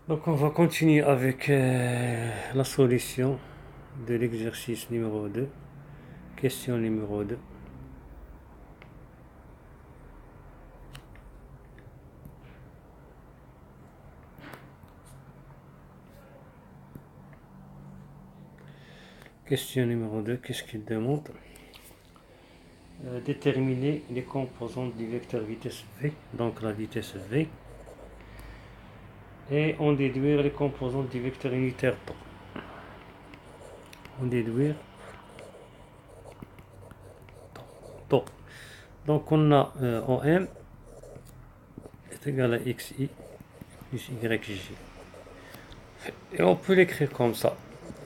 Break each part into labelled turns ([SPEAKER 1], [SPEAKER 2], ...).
[SPEAKER 1] Donc on va continuer avec la solution de l'exercice numéro 2. Question numéro 2. Question numéro 2, qu'est-ce qu'il demande? Déterminer les composantes du vecteur vitesse V, donc la vitesse V, et en déduire les composantes du vecteur unitaire temps. En déduire temps. Donc on a OM est égal à XI plus YJ. Et on peut l'écrire comme ça,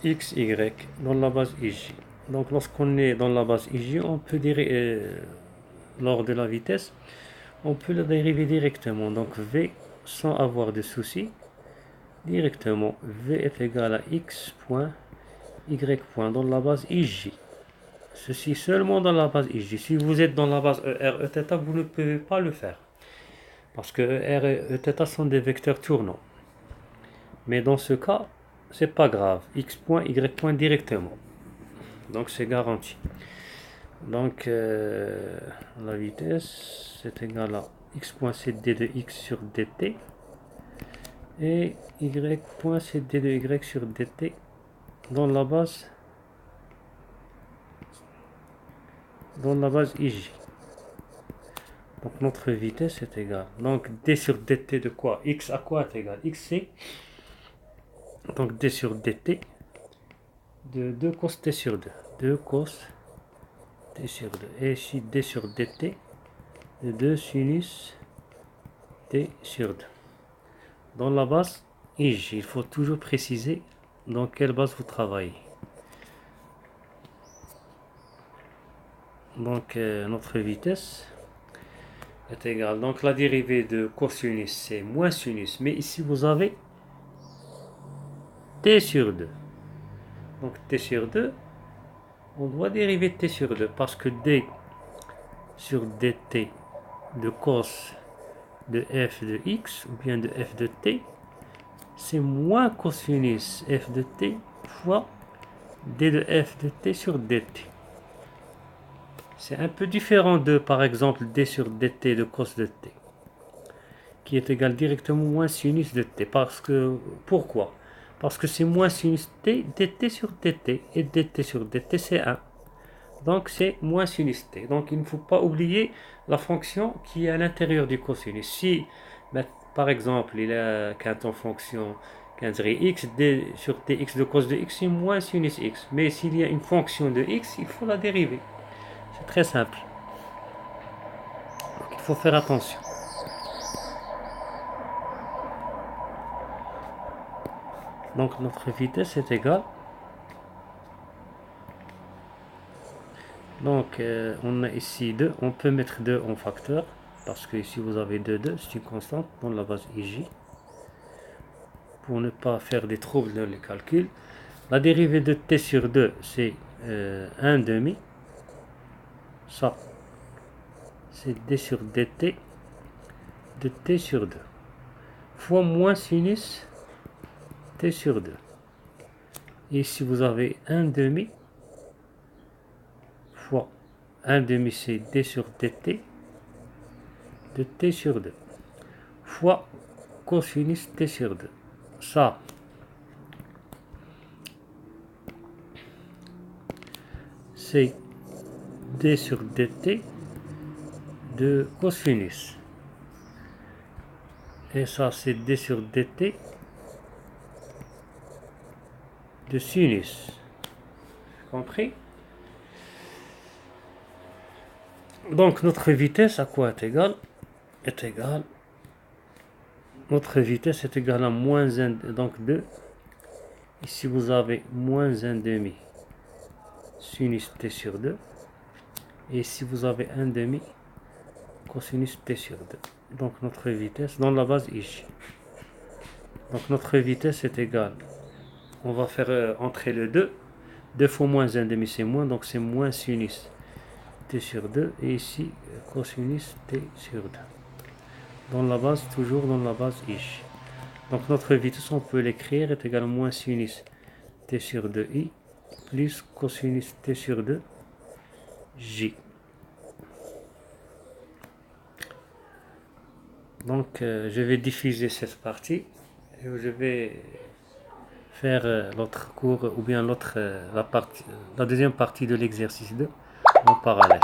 [SPEAKER 1] XY dans la base IJ. Donc lorsqu'on est dans la base IJ, on peut dire, lors de la vitesse, on peut la dériver directement. Donc V, sans avoir de soucis, directement, V est égal à X point, Y point dans la base IJ. Ceci seulement dans la base IJ. Si vous êtes dans la base ER, Eθ, vous ne pouvez pas le faire. Parce que ER et Eθ sont des vecteurs tournants. Mais dans ce cas, c'est pas grave. X point, Y point directement. Donc c'est garanti. Donc la vitesse c'est égal à X point c'est d de X sur dt. Et Y point c'est d de Y sur dt dans la base IJ. Donc notre vitesse est égale. Donc d sur dt de quoi? X à quoi est égal? X c'est donc d sur dt de 2 cos t sur 2. 2 cos t sur 2. Et ici d sur dt de 2 sinus t sur 2. Dans la base IJ, il faut toujours préciser dans quelle base vous travaillez. Donc notre vitesse est égale. Donc la dérivée de cosinus c'est moins sinus. Mais ici vous avez t sur 2. Donc t sur 2, on doit dériver t sur 2 parce que d sur dt de cos de f de x ou bien de f de t, c'est moins cosinus f de t fois d de f de t sur dt. C'est un peu différent de, par exemple, d sur dt de cos de t, qui est égal directement moins sinus de t. Pourquoi? Parce que c'est moins sinus t, dt sur dt, et dt sur dt c'est 1. Donc c'est moins sinus t. Donc il ne faut pas oublier la fonction qui est à l'intérieur du cosinus. Si, par exemple, il a quand on fonction x, d sur dx de cos de x, c'est moins sinus x. Mais s'il y a une fonction de x, il faut la dériver. C'est très simple. Donc il faut faire attention. Donc notre vitesse est égale. Donc on a ici 2. On peut mettre 2 en facteur. Parce que ici vous avez 2, c'est une constante dans la base IJ. Pour ne pas faire des troubles dans les calculs. La dérivée de t sur 2, c'est 1 demi. Ça, c'est d sur dt de t sur 2. Fois moins sinus t sur 2. Et ici, vous avez 1 demi fois 1 demi, c'est d sur dt de t sur 2. Fois cosinus t sur 2. Ça, c'est d sur dt de cosinus. Et ça, c'est d sur dt de sinus. Compris? Donc notre vitesse à quoi est égale? Notre vitesse est égale à moins 1, donc 2. Ici vous avez moins 1 demi sinus t sur 2. Et ici vous avez 1 demi cosinus t sur 2. Donc notre vitesse dans la base ici. Donc notre vitesse est égale. On va faire entrer le 2. 2 fois moins 1 demi c'est moins, donc c'est moins sinus t sur 2. Et ici cosinus t sur 2. Dans la base, toujours dans la base ici. Donc notre vitesse, on peut l'écrire, est égal à moins sinus t sur 2i plus cosinus t sur 2 j. Donc je vais diffuser cette partie et je vais faire l'autre cours ou bien la deuxième partie de l'exercice 2 en parallèle.